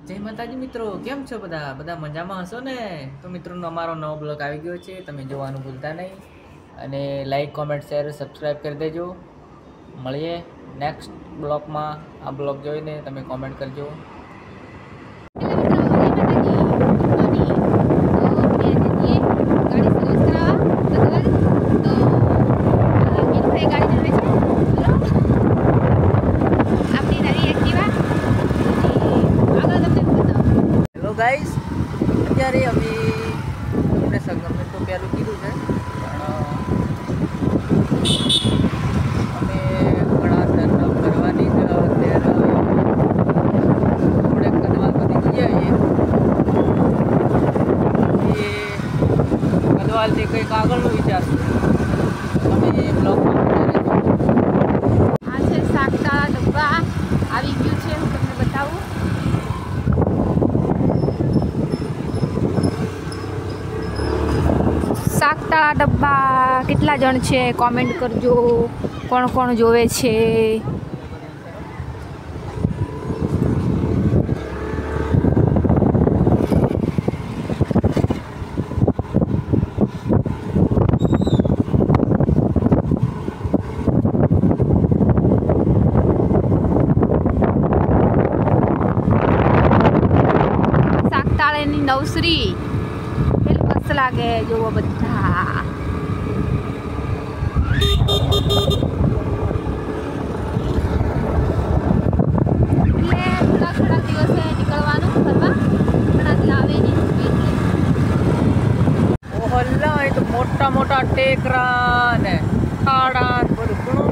જય માતાજી મિત્રો, કેમ છો બધા? બધા મજામાં હશો ને? તો મિત્રોનો અમારો નવો બ્લોગ આવી ગયો છે, તમે જોવાનું ભૂલતા નહીં. અને લાઈક, કોમેન્ટ, શેર, સબસ્ક્રાઈબ કરી દેજો. મળીએ નેક્સ્ટ બ્લોગમાં. આ બ્લોગ જોઈને તમે કોમેન્ટ કરજો. ગાઈસ, અત્યારે અમે તમને સંગમે તો પહેલું કીધું છે, પણ અમે ઘણા ધંધા કરવાની જ અત્યારે આપણે કદવાલ બધી જઈએ એ કદવાલથી કંઈક આગળનું વિચારશું અમે બ્લોગમાં આ છે સાકતા ડબ્બા આવી ગયું છે, હું તમને બતાવું. સાકતાળા ડબ્બા કેટલા જણ છે કોમેન્ટ કરજો, કોણ કોણ જોવે છે. સાકતાળાની નવશ્રી કેટલું મસ્ત લાગે જોવો બધા. એટલે થોડા દિવસે નીકળવાનું ફરવા, ઘણા આવે ને ઓહલા એ તો મોટા મોટા ટેકરા ને ખાડા બધું ઘણું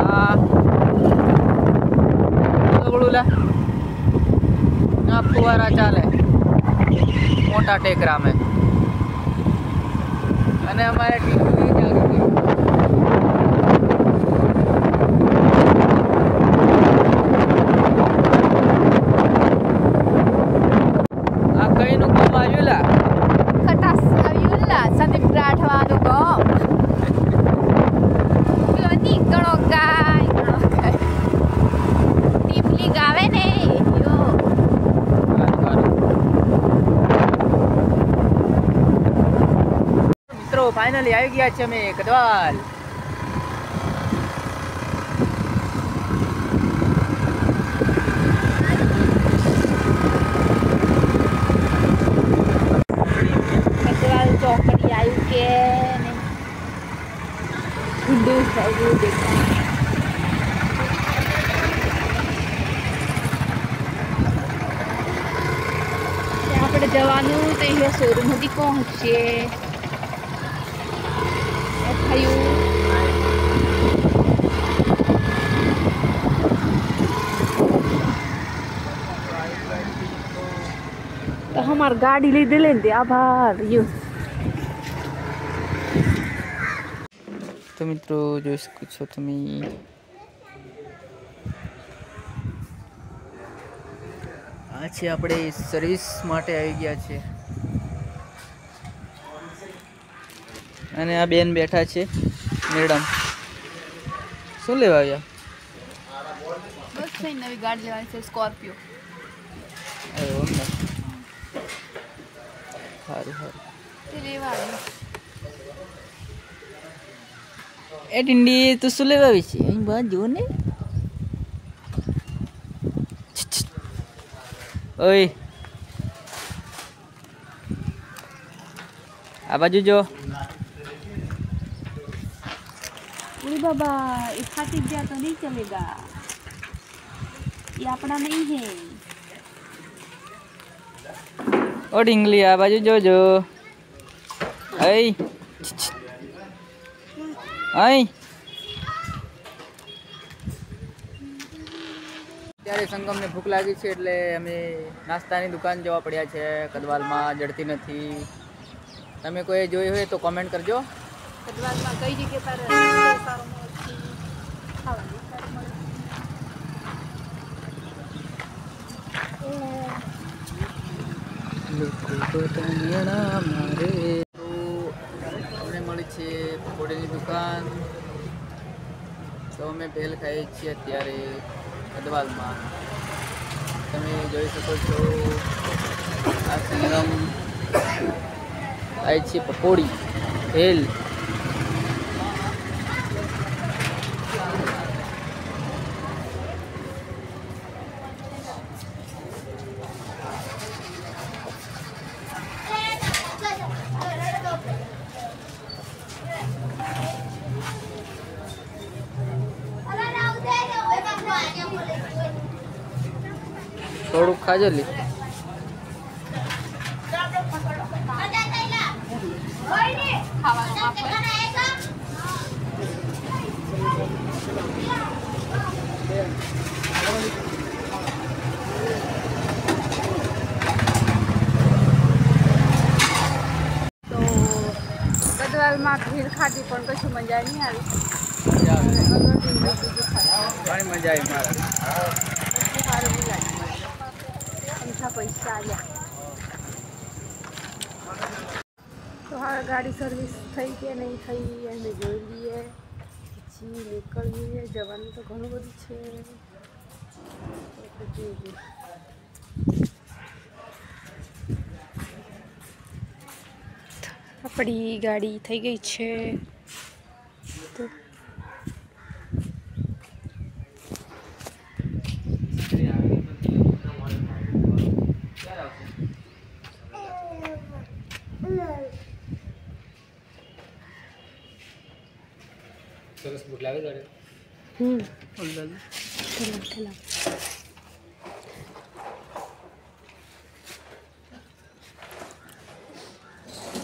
આ સગળું લે ના ફુવારા ચાલે મોટા ટેકરા में અને અમારે ટીવી જાગી ગઈ. આ કઈનું કામ આવ્યું લા ખટાસ આવ્યું ને સંદીપ રાઠવાનું ગામ. પેલો નીકળો ગાય ટીપલી ગાવે ને યો. મિત્રો ફાઇનલી આવી ગયા છે અમે કદવાલ. કદવાલ ચોકડી આવ્યું કે ને ઊંડું થયું દેખાય. આપણે જવાનું તો અહીંયા શોરૂમ સુધી પહોંચીએ થયું. તો हमारी गाड़ी લીધે લેંદે આભાર યુ. તો મિત્રો જોઈ શકો છો તમે, આ છે આપણે સર્વિસ માટે આવી ગયા છે અને આ બેન બેઠા છે મેડમ. શું લેવા આવ્યા? બસ કઈ નવી ગાડી લેવાની છે, સ્કોર્પિયો. એવું ને, સારું સારું. તે લેવા આવી. એ ટિંડી તું શું લેવા આવી છે? અહીં બહાર જો ને. ઓય આ બાજુ જો. अरे बाबा इस खातिर गया तो नहीं चलेगा, ये अपना नहीं है. ઓ ઢીંગલી આ બાજુ જોજો. અહીં અહીં ત્યારે સંગમને ભૂખ લાગી છે એટલે અમે નાસ્તાની દુકાન જવા પડ્યા છે કદવાલમાં. જડતી નથી. તમે કોઈ જોઈ હોય તો કોમેન્ટ કરજો. કદવાલમાં કઈ જગ્યા પર સારું મળે ખાવાનું સારું મળે. અમને મળી છે પકોડીની દુકાન. તો અમે ભેલ ખાઈએ છીએ અત્યારે કદવાલમાં. તમે જોઈ શકો છો આ સંગમ થાય છે પકોડી ભેલ. થોડુંક ખાજો લી. ગદવાલમાં ભીડ ખાધી પણ કશું મજા નહીં આવી. ઘણી મજા આવી મારે. સારું નહીં લાગ્યું મને. પૈસા આવ્યા. તો હા, ગાડી સર્વિસ થઈ કે નહીં થઈ એને જોઈ લઈએ, પછી નીકળીએ. જવાનું તો ઘણું બધું છે. આપણી ગાડી થઈ ગઈ છે. તો સરસ બુટ લાવી દે.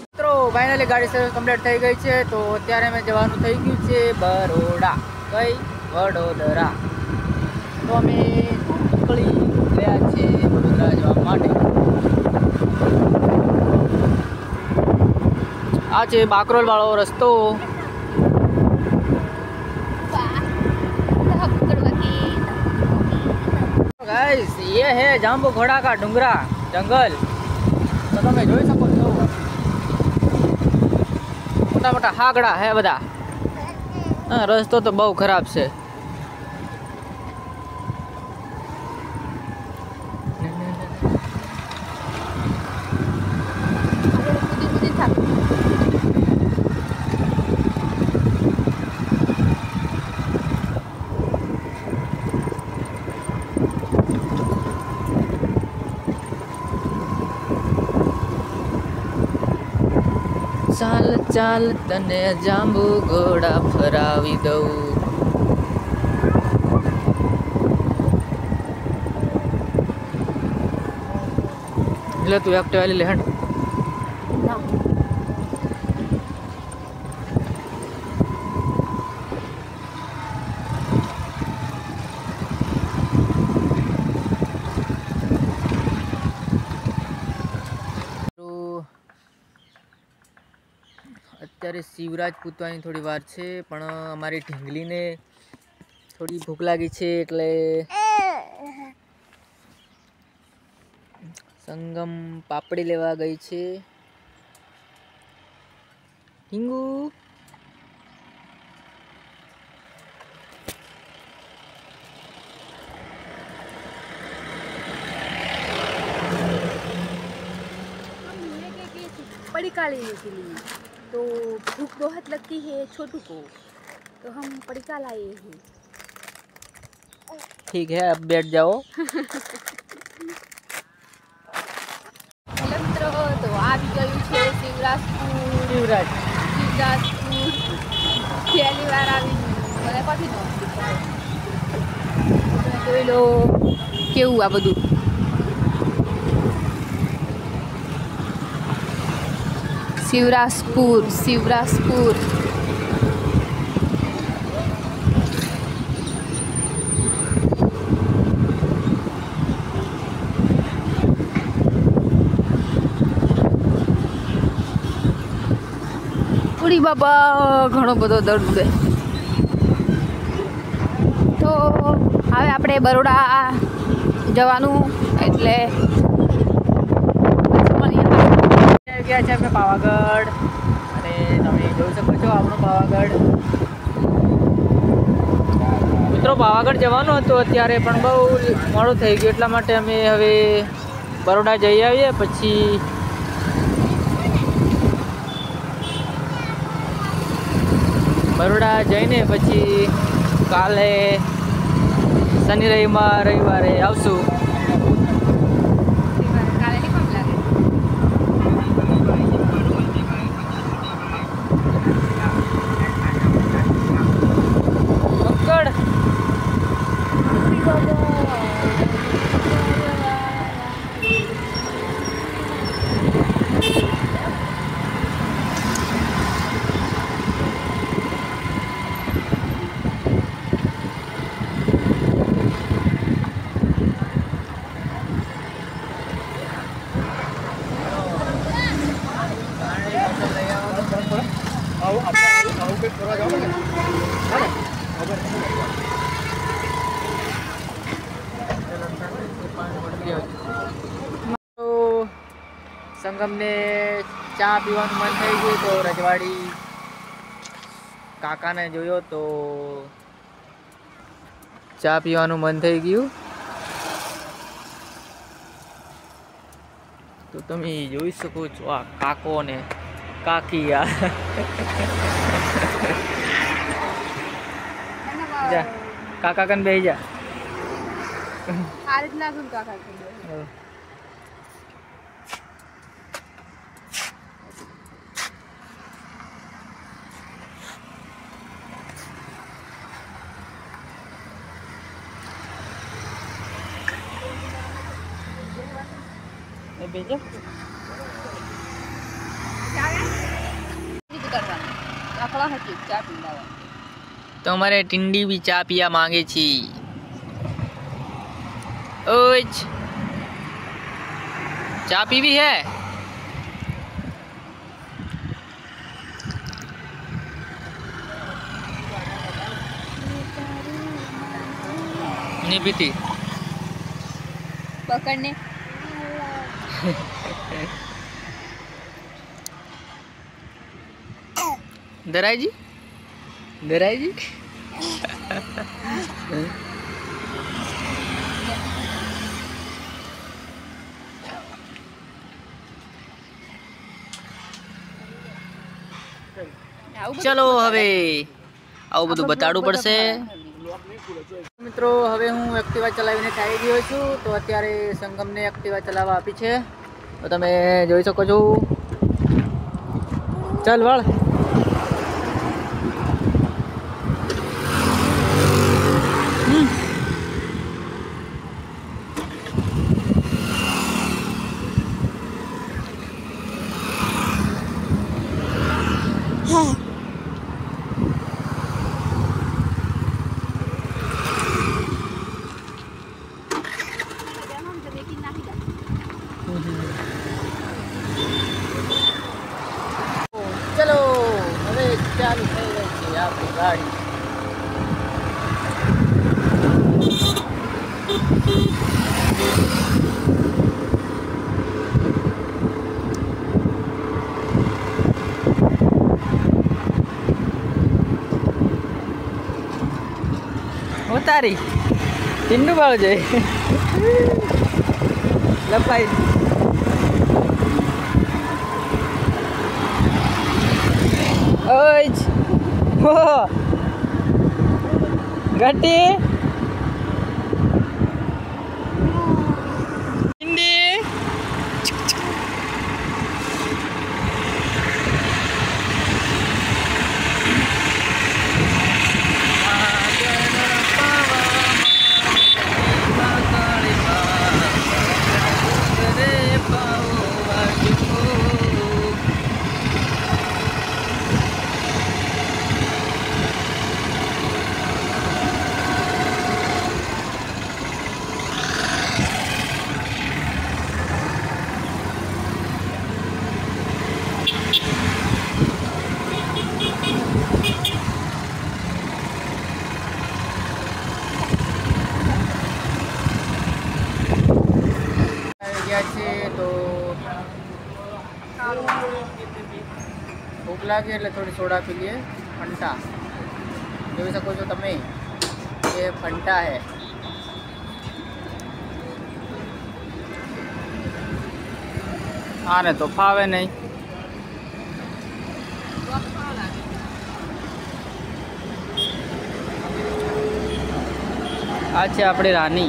મિત્રો ફાઇનલી ગાડી સર્વિસ કમ્પ્લીટ થઈ ગઈ છે. તો અત્યારે અમે જવાનું થઈ ગયું છે બરોડા. કઈ વડોદરા. તો અમે નીકળી ગયા છે વડોદરા જવા માટે. આ છે બાકરોલ વાળો રસ્તો. गाइस ये है जाम्बू घोड़ा का डूंगरा जंगल. तो તમે જોઈ શકો છો મોટા મોટા હાગડા હે બધા. હા, રસ્તો તો બહુ ખરાબ છે. ચાલ ચાલ તને જાંબુ ઘોડા ફરાવી દઉં. એટલે તું એક્ટિવા લઈ લે હેડ. અત્યારે શિવરાજ પૂતવાની થોડી વાર છે, પણ અમારી ઢીંગલીને થોડી ભૂખ લાગી છે એટલે સંગમ પાપડી લેવા ગઈ છે. ઢીંગુ पड़िका लेने के लिए, तो भूख बहुत लगती है छोटू को, तो हम पड़िका लाए हैं. ठीक है, अब बैठ जाओ. હેલો મિત્રો, તો આવી ગયું છે શિવરાજપુર. શિવરાજપુર પહેલી વાર આવી મને પછી જોઈ લો કેવું આ બધું. શિવરાજપુર શિવરાજપુર ઉડી બાબા ઘણો બધો દર્દ છે. તો હવે આપણે બરોડા જવાનું એટલે ગયા છે અમે પાવાગઢ, અને તમે જોઈ શકો છો આપણું પાવાગઢ. મિત્રો પાવાગઢ જવાનું હતું અત્યારે, પણ બહુ મોડું થઈ ગયું, એટલા માટે અમે હવે બરોડા જઈ આવીએ. પછી બરોડા જઈને પછી કાલે શનિ રવિવારે આવશું. સંગમને ચા પીવાનું મન થઈ ગયું તો રજવાડી કાકાને જોયો તો ચા પીવાનું મન થઈ ગયું. તો તમે જોઈ શકો છો આ કાકો ને કાકી જા કાકા કન બેહી જા. આ રીતના શું કાકા બેજો तो हमारे टिंडी भी चा पिया मांगे छी. ओए चा पीवी है नहीं पीती पकड़ने दराई जी दराई जी चलो હવે આવું બધું બતાડવું પડશે. મિત્રો હવે હું એક્ટિવા ચલાવીને આવી ગયો છું. તો અત્યારે સંગમને એક્ટિવા ચલાવવા આપી છે, તો તમે જોઈ શકો છો. ચાલ વળ. चलो હવે ચાલુ થઈ ગઈ છે આપણી ગાડી. ઉતારી ટીંડુ બાળ જાય લપાઈ. ઓય હો ગટી ટીંડી તો ભૂખ લાગે એટલે થોડી સોડા પી લઈએ. ફંટા જોઈ શકો છો તમે. ये फंटा है। आने तो फावे नहीं। आ છે આપણી રાની।